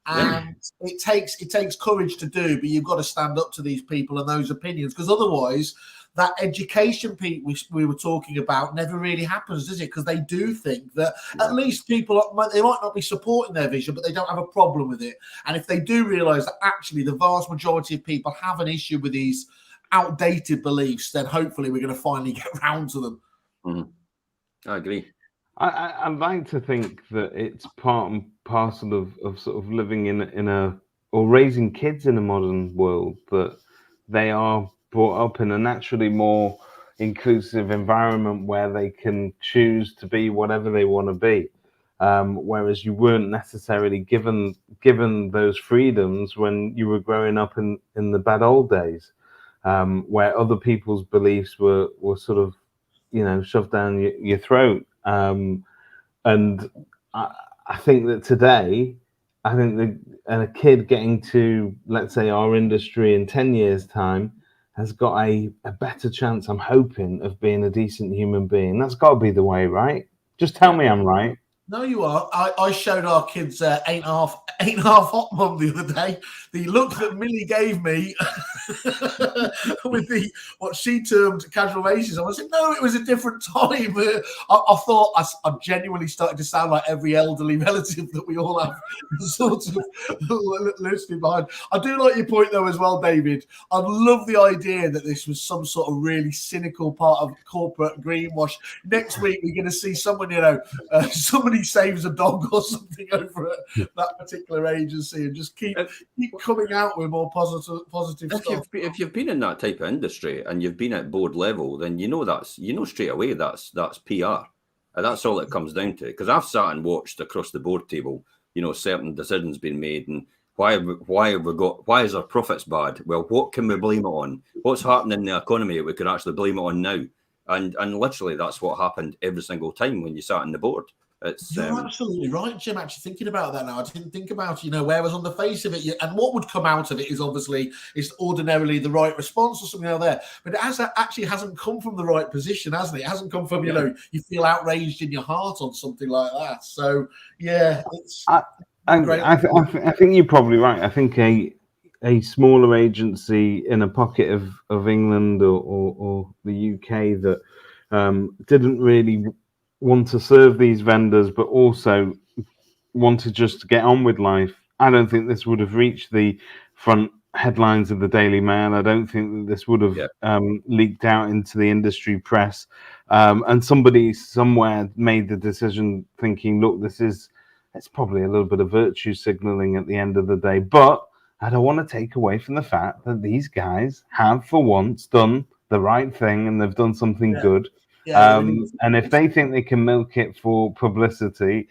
D: And it takes courage to do, but you've got to stand up to these people and those opinions, because otherwise that education piece we were talking about never really happens, does it? Because they do think that at least people, they might not be supporting their vision, but they don't have a problem with it. And if they do realise that actually the vast majority of people have an issue with these outdated beliefs, then hopefully we're going to finally get round to them.
C: Mm-hmm. I agree.
B: I'd like to think that it's part and parcel of sort of living or raising kids in a modern world, that they are brought up in a naturally more inclusive environment where they can choose to be whatever they want to be. Whereas you weren't necessarily given those freedoms when you were growing up in the bad old days, where other people's beliefs were sort of, shoved down your throat. And I think that today, a kid getting to, let's say, our industry in 10 years' time has got a better chance, I'm hoping, of being a decent human being. That's got to be the way, right? Just tell me I'm right.
D: No, you are. I showed our kids 8.5 Hot Mum the other day. The look that Millie gave me with what she termed casual racism. I said, no, it was a different time. I thought I genuinely started to sound like every elderly relative that we all have sort of listening behind. I do like your point, though, as well, David. I love the idea that this was some sort of really cynical part of corporate greenwash. Next week, we're going to see someone, somebody saves a dog or something over at that particular agency, and just keep coming out with more positive stuff.
C: If you've been in that type of industry and you've been at board level, then straight away that's PR, and that's all it comes down to. Because I've sat and watched across the board table, certain decisions being made, and why is our profits bad? Well, what can we blame it on? What's happening in the economy we could actually blame it on now? And literally that's what happened every single time when you sat on the board.
D: You're absolutely right, Jim. Actually thinking about that now, I didn't think about where I was on the face of it, and what would come out of it is obviously ordinarily the right response or something out there, but it actually hasn't come from the right position, hasn't it? It hasn't come from you feel outraged in your heart on something like that. So it's
B: I think you're probably right. I think a smaller agency in a pocket of England or the UK that didn't really want to serve these vendors, but also want to just get on with life. I don't think this would have reached the front headlines of the Daily Mail. I don't think that this would have leaked out into the industry press. And somebody somewhere made the decision thinking, look, it's probably a little bit of virtue signaling at the end of the day. But I don't want to take away from the fact that these guys have, for once, done the right thing and they've done something good. And if they think they can milk it for publicity,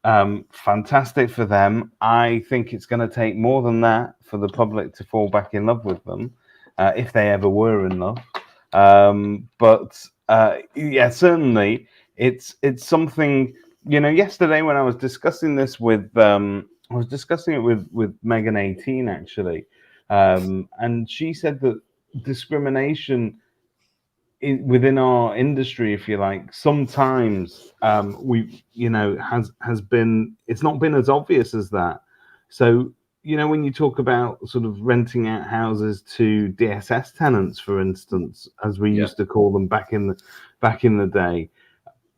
B: fantastic for them. I think it's going to take more than that for the public to fall back in love with them, if they ever were in love. But certainly it's something. Yesterday when I was discussing this with with Megan 18 actually, and she said that discrimination within our industry, if you like, sometimes has been, it's not been as obvious as that. So when you talk about sort of renting out houses to DSS tenants, for instance, as we used to call them back in the day,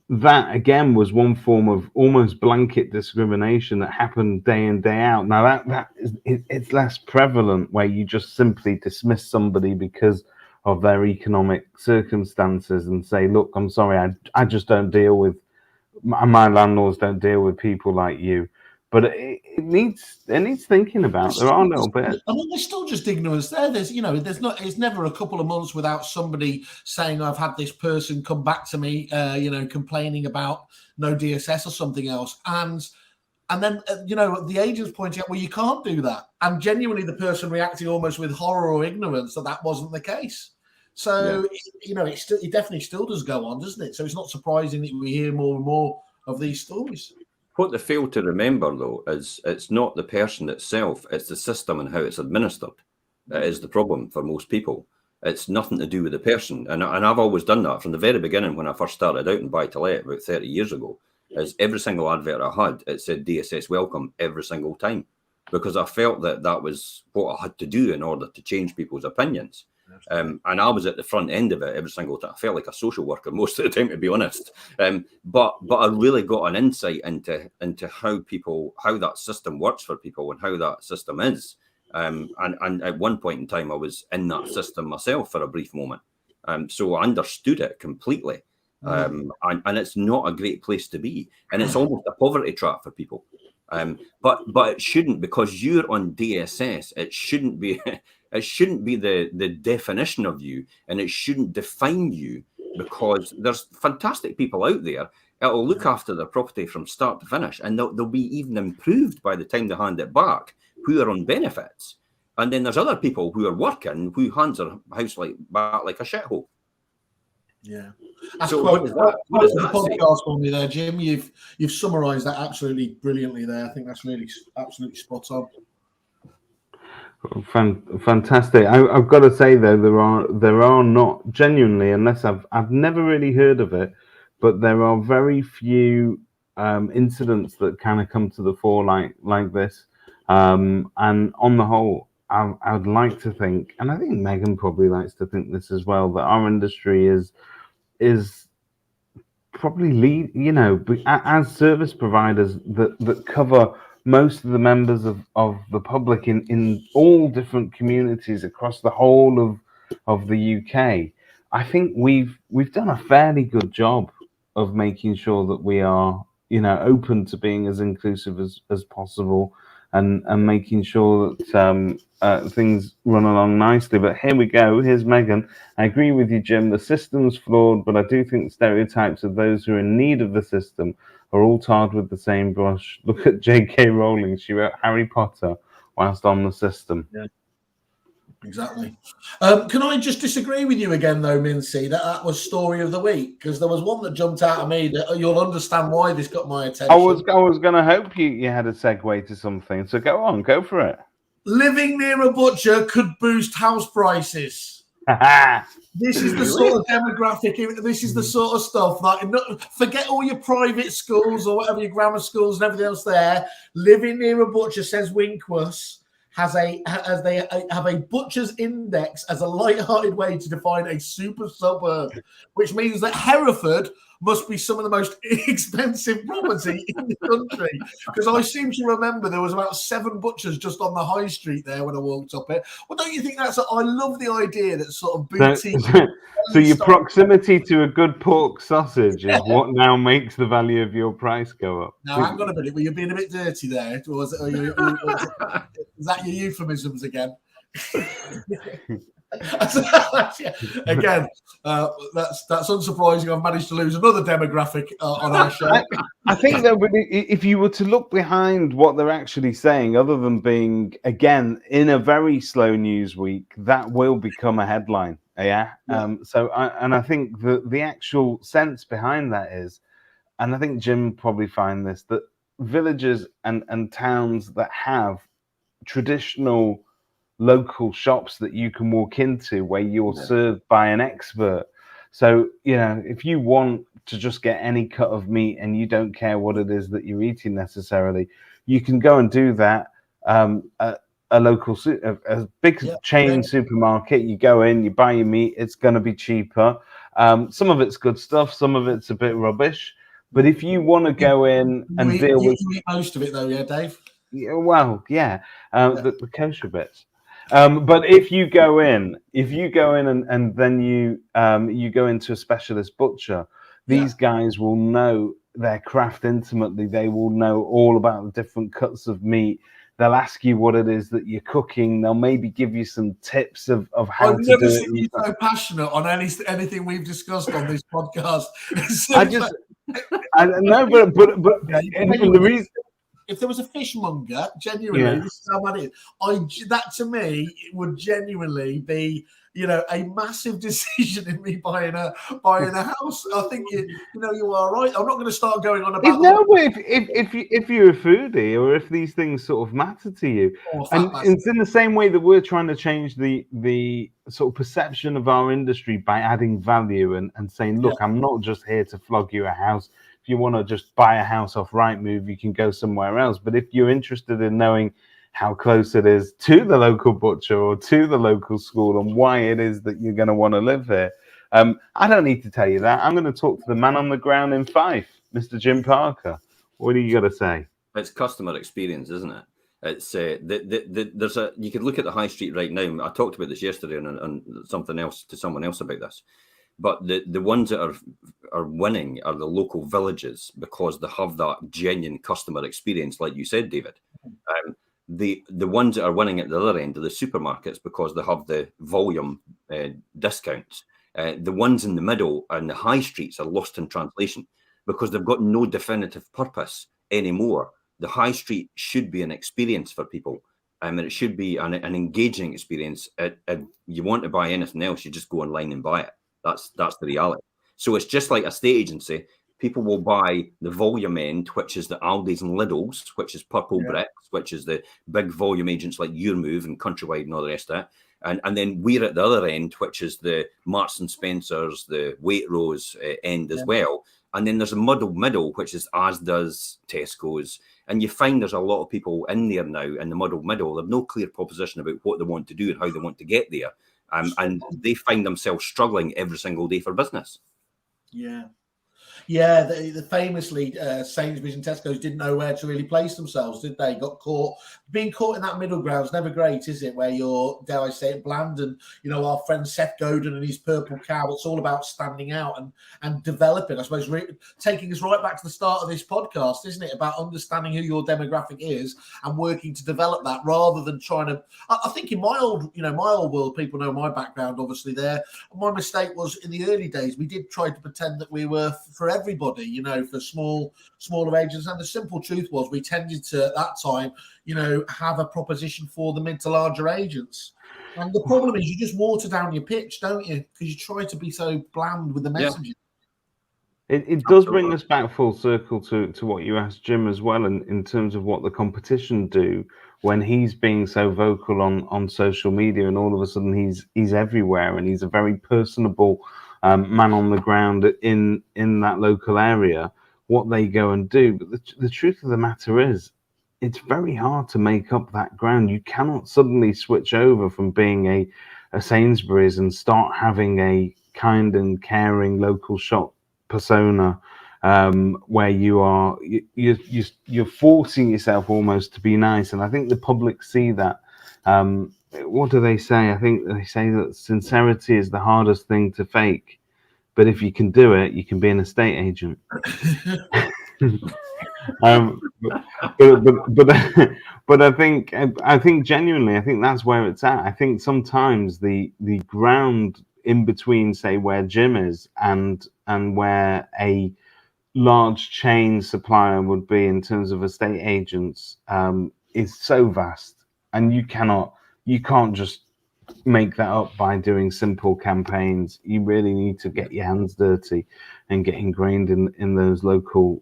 B: that again was one form of almost blanket discrimination that happened day in, day out. Now it's less prevalent, where you just simply dismiss somebody because of their economic circumstances and say, look, I'm sorry, I just don't deal with, my landlords don't deal with people like you. but it needs thinking about. There are little bits.
D: I mean, there's still just ignorance there. There's, you know, there's not. It's never a couple of months without somebody saying, "I've had this person come back to me, you know, complaining about no DSS or something else," and then you know, the agents pointing out, "Well, you can't do that," and genuinely the person reacting almost with horror or ignorance that wasn't the case. So you know, it definitely still does go on, doesn't it? So it's not surprising that we hear more and more of these stories.
C: What they fail to remember, though, is it's not the person itself, it's the system and how it's administered. That is the problem for most people. It's nothing to do with the person. And I've always done that from the very beginning when I first started out in buy-to-let about 30 years ago, is every single advert I had, it said DSS welcome every single time, because I felt that was what I had to do in order to change people's opinions. And I was at the front end of it every single time. I felt like a social worker most of the time, to be honest. But I really got an insight into how that system works for people and how that system is. And at one point in time, I was in that system myself for a brief moment. So I understood it completely. And it's not a great place to be. And it's almost a poverty trap for people. But it shouldn't, because you're on DSS. It shouldn't be the definition of you, and it shouldn't define you, because there's fantastic people out there that'll look after their property from start to finish, and they'll be even improved by the time they hand it back, who are on benefits. And then there's other people who are working who hands their house back like a shithole.
D: Yeah.
C: So what does that
D: the podcast for me there, Jim? You've summarised that absolutely brilliantly there. I think that's really absolutely spot on.
B: Fantastic. I've got to say though, there are not genuinely, unless I've never really heard of it, but there are very few incidents that kind of come to the fore like this. And on the whole, I would like to think, and I think Megan probably likes to think this as well, that our industry is probably lead, you know, as service providers that cover most of the members of the public in all different communities across the whole of the UK. I think we've done a fairly good job of making sure that we are, you know, open to being as inclusive as possible, and making sure that things run along nicely. But here we go. Here's Megan. I agree with you, Jim. The system's flawed, but I do think the stereotypes of those who are in need of the system are all tarred with the same brush. Look at J.K. Rowling. She wrote Harry Potter whilst on the system.
D: Yeah, exactly. Can I just disagree with you again, though, Mintzy? That was story of the week, because there was one that jumped out at me that you'll understand why this got my attention.
B: I was going to hope you had a segue to something. So go for it.
D: Living near a butcher could boost house prices. This is the sort of demographic. This is the sort of stuff that, forget all your private schools or whatever, your grammar schools and everything else there. Living near a butcher, says Winkworth, they have a butcher's index as a light-hearted way to define a super suburb, which means that Hereford must be some of the most expensive property in the country, because I seem to remember there was about 7 butchers just on the high street there when I walked up it. Well, don't you think I love the idea that sort of boutique.
B: So your proximity to a good pork sausage is what now makes the value of your price go up.
D: Now, hang on a minute. Were you being a bit dirty there? Was that your euphemisms again? Again, that's unsurprising. I've managed to lose another demographic on our show.
B: I think that if you were to look behind what they're actually saying, other than being, again, in a very slow news week, that will become a headline. Yeah. I think the actual sense behind that is, and I think Jim probably find this, that villages and towns that have traditional local shops that you can walk into where you're served by an expert. So, you know, if you want to just get any cut of meat and you don't care what it is that you're eating necessarily, you can go and do that at a local, a big chain supermarket. You go in, you buy your meat, it's going to be cheaper. Some of it's good stuff, some of it's a bit rubbish. But if you want to go in and deal with...
D: You eat most of it though, yeah, Dave?
B: Yeah, well, yeah, the kosher bits. But if you go in and then you go into a specialist butcher, these guys will know their craft intimately. They will know all about the different cuts of meat. They'll ask you what it is that you're cooking. They'll maybe give you some tips of how
D: I've
B: to
D: never
B: do
D: seen you
B: it.
D: so passionate on anything we've discussed on this podcast.
B: I just, I know, but and the reason.
D: If there was a fishmonger, genuinely, this is how bad it is. That to me it would genuinely be, a massive decision in me buying a house. I think you are right. I'm not going to start going on about.
B: If you're a foodie, or if these things sort of matter to you, and it's in the same way that we're trying to change the sort of perception of our industry by adding value and saying, look, I'm not just here to flog you a house. If you want to just buy a house off Rightmove, you can go somewhere else. But if you're interested in knowing how close it is to the local butcher or to the local school and why it is that you're going to want to live here, I don't need to tell you that. I'm going to talk to the man on the ground in Fife, Mr. Jim Parker. What do you got to say?
C: It's customer experience, isn't it? It's there's a, you could look at the high street right now. I talked about this yesterday and something else to someone else about this. But the ones that are winning are the local villages, because they have that genuine customer experience, like you said, David. The ones that are winning at the other end are the supermarkets, because they have the volume discounts. The ones in the middle and the high streets are lost in translation, because they've got no definitive purpose anymore. The high street should be an experience for people. And it should be an engaging experience. If you want to buy anything else, you just go online and buy it. That's the reality. So it's just like a estate agency. People will buy the volume end, which is the Aldi's and Lidl's, which is Purple Bricks, which is the big volume agents like Your Move and Countrywide and all the rest of it. And then we're at the other end, which is the Marks and Spencers, the Waitrose end as well. And then there's a middle, which is Asda's, Tesco's. And you find there's a lot of people in there now in the middle. They have no clear proposition about what they want to do and how they want to get there. And they find themselves struggling every single day for business.
D: Yeah, the famously Sainsbury's and Tesco's didn't know where to really place themselves, did they? Got caught. Being caught in that middle ground is never great, is it? Where you're, dare I say it, bland. And, our friend Seth Godin and his Purple Cow, it's all about standing out and developing, I suppose, taking us right back to the start of this podcast, isn't it? About understanding who your demographic is and working to develop that, rather than trying to, I think in my old world, people know my background, obviously there. My mistake was in the early days, we did try to pretend that we were for everybody, for smaller agents. And the simple truth was we tended to, at that time, have a proposition for the mid to larger agents. And the problem is you just water down your pitch, don't you? Because you try to be so bland with the messaging.
B: It does bring us back full circle to what you asked Jim as well, in terms of what the competition do when he's being so vocal on social media, and all of a sudden he's everywhere, and he's a very personable man on the ground in that local area, what they go and do. But the truth of the matter is, it's very hard to make up that ground. You cannot suddenly switch over from being a Sainsbury's and start having a kind and caring local shop persona, where you're forcing yourself almost to be nice. And I think the public see that. What do they say? I think they say that sincerity is the hardest thing to fake, but if you can do it, you can be an estate agent. But I think genuinely, I think that's where it's at. I think sometimes the ground in between, say, where Jim is and where a large chain supplier would be in terms of estate agents, is so vast, and you can't just make that up by doing simple campaigns. You really need to get your hands dirty and get ingrained in those local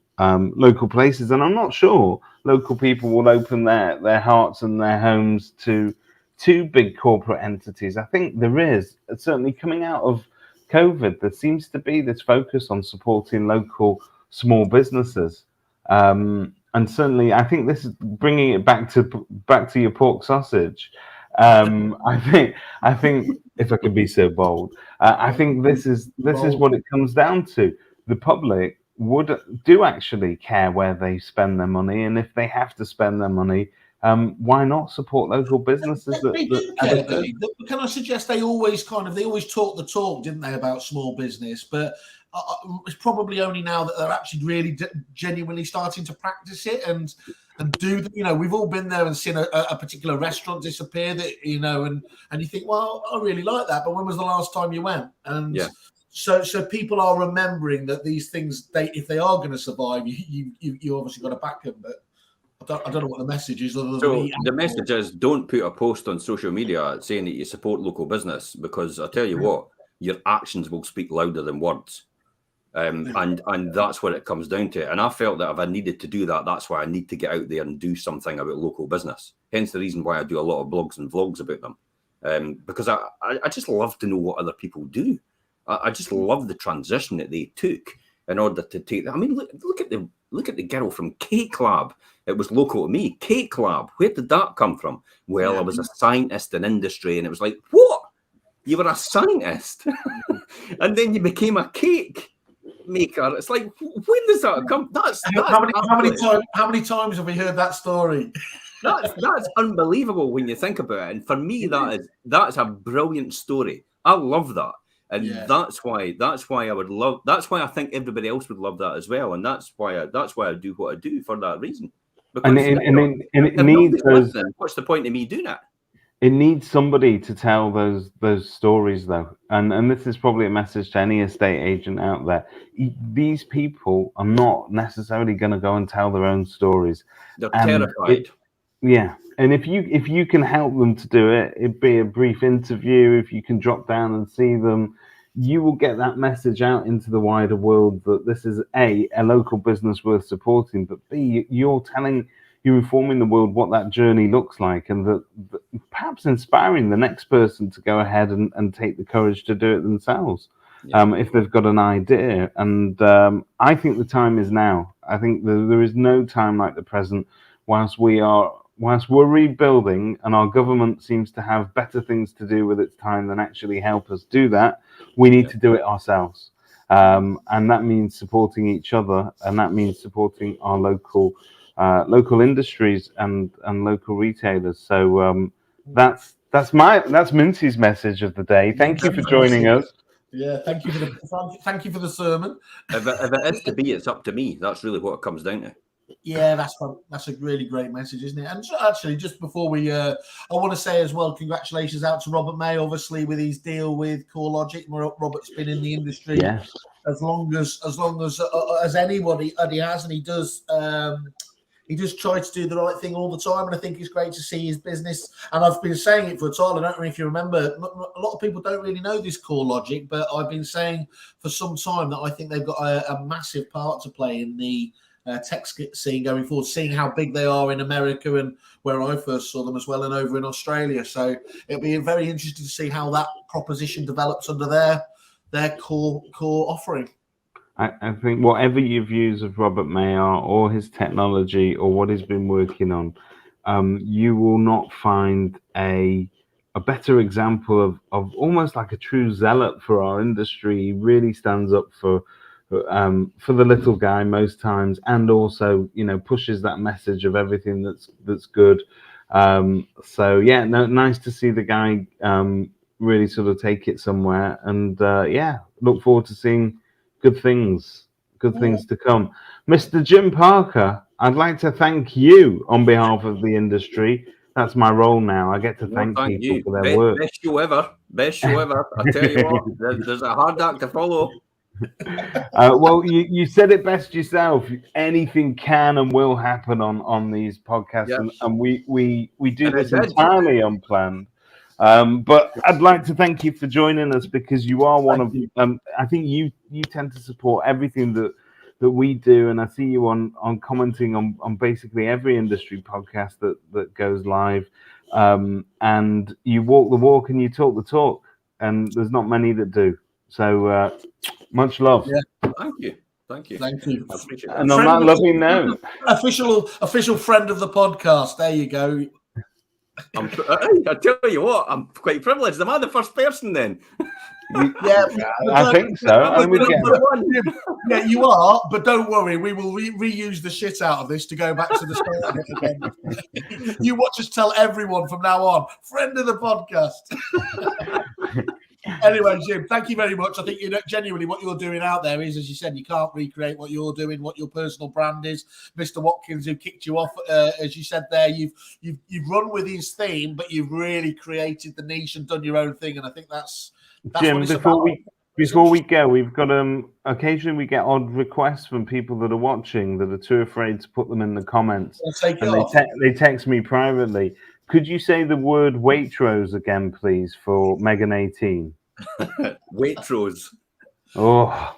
B: places. And I'm not sure local people will open their hearts and their homes to big corporate entities. I think there is, certainly coming out of COVID, there seems to be this focus on supporting local small businesses. And certainly, I think this is bringing it back to your pork sausage. I think if I could be so bold, I think this is what it comes down to. The public do actually care where they spend their money, and if they have to spend their money, why not support local businesses?
D: Can I suggest they always talk the talk, didn't they, about small business? But it's probably only now that they're actually really genuinely starting to practice it and do. We've all been there and seen a particular restaurant disappear. That and you think, well, I really like that, but when was the last time you went? And so people are remembering that these things, if they are going to survive, you obviously got to back them, but. I don't know what the message is.
C: So the message is, don't put a post on social media saying that you support local business, because I'll tell you what, your actions will speak louder than words. And that's what it comes down to. And I felt that if I needed to do that, that's why I need to get out there and do something about local business. Hence the reason why I do a lot of blogs and vlogs about them. Because I just love to know what other people do. I just love the transition that they took in order to take that. I mean, look at the girl from Cake Lab. It was local to me. Cake Lab. Where did that come from? Well, I was a scientist in industry, and it was like, what? You were a scientist, and then you became a cake maker. It's like, when does that come? That's
D: how many times have we heard that story?
C: That's unbelievable when you think about it. And for me, that's a brilliant story. I love that. And that's why I would love. That's why I think everybody else would love that as well. And that's why I do what I do, for that reason. Because
B: it needs those.
C: What's the point of me doing it?
B: It needs somebody to tell those stories, though. And this is probably a message to any estate agent out there. These people are not necessarily going to go and tell their own stories.
C: They're terrified.
B: And if you can help them to do it, it'd be a brief interview. If you can drop down and see them, you will get that message out into the wider world that this is a local business worth supporting, but B, you're informing the world what that journey looks like, and that perhaps inspiring the next person to go ahead and take the courage to do it themselves, if they've got an idea. And I think the time is now. I think there is no time like the present, whilst we're rebuilding and our government seems to have better things to do with its time than actually help us do that. We need to do it ourselves. And that means supporting each other, and that means supporting our local industries and local retailers. So that's Mintzy's message of the day. Thank you for joining us.
D: Yeah, thank you for the sermon.
C: If it is to be, it's up to me. That's really what it comes down to.
D: Yeah, that's a really great message, isn't it? And actually, just before we, I want to say as well, congratulations out to Robert May, obviously, with his deal with CoreLogic. Robert's been in the industry as long as anybody has, and he does try to do the right thing all the time. And I think it's great to see his business. And I've been saying it for a while. I don't know if you remember. A lot of people don't really know this CoreLogic, but I've been saying for some time that I think they've got a massive part to play in the tech scene going forward, seeing how big they are in America and where I first saw them as well, and over in Australia. So it'll be very interesting to see how that proposition develops under their core offering.
B: I think whatever your views of Robert May are, or his technology, or what he's been working on, you will not find a better example of almost like a true zealot for our industry. He really stands up for the little guy most times, and also pushes that message of everything that's good. Nice to see the guy really sort of take it somewhere, and look forward to seeing good things to come. Mr. Jim Parker, I'd like to thank you on behalf of the industry. That's my role now. I get to thank people for their work.
C: Best show ever. I tell you what, there's a hard act to follow.
B: Well, you said it best yourself. Anything can and will happen on these podcasts, and we do this entirely unplanned. But I'd like to thank you for joining us, because you are one of I think you tend to support everything that we do, and I see you on commenting on basically every industry podcast that goes live, and you walk the walk and you talk the talk, and there's not many that do. So much love.
D: Yeah.
C: Thank you.
D: I appreciate that.
B: And on that loving note,
D: official friend of the podcast. There you go.
C: I tell you what, I'm quite privileged. Am I the first person then?
B: I think so.
D: Yeah, you are, but don't worry. We will reuse the shit out of this to go back to the start of it again. You watch us tell everyone from now on, friend of the podcast. Anyway, Jim, thank you very much. I think genuinely what you're doing out there is, as you said, you can't recreate what you're doing, what your personal brand is. Mr. Watkins, who kicked you off, as you said there, you've run with his theme, but you've really created the niche and done your own thing. And I think that's
B: Jim,
D: what it's about.
B: Before we go, we've got occasionally we get odd requests from people that are watching that are too afraid to put them in the comments, and they text me privately. Could you say the word Waitrose again, please, for Megan 18?
C: Waitrose.
B: Oh.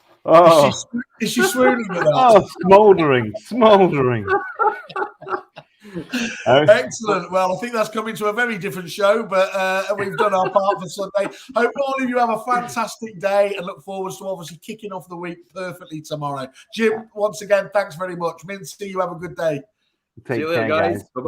D: Is she swooning with that?
B: Oh, smouldering.
D: Excellent. Well, I think that's coming to a very different show, but we've done our part for Sunday. Hope all of you have a fantastic day and look forward to obviously kicking off the week perfectly tomorrow. Jim, once again, thanks very much. Mintzy, you have a good day.
B: Take care, guys.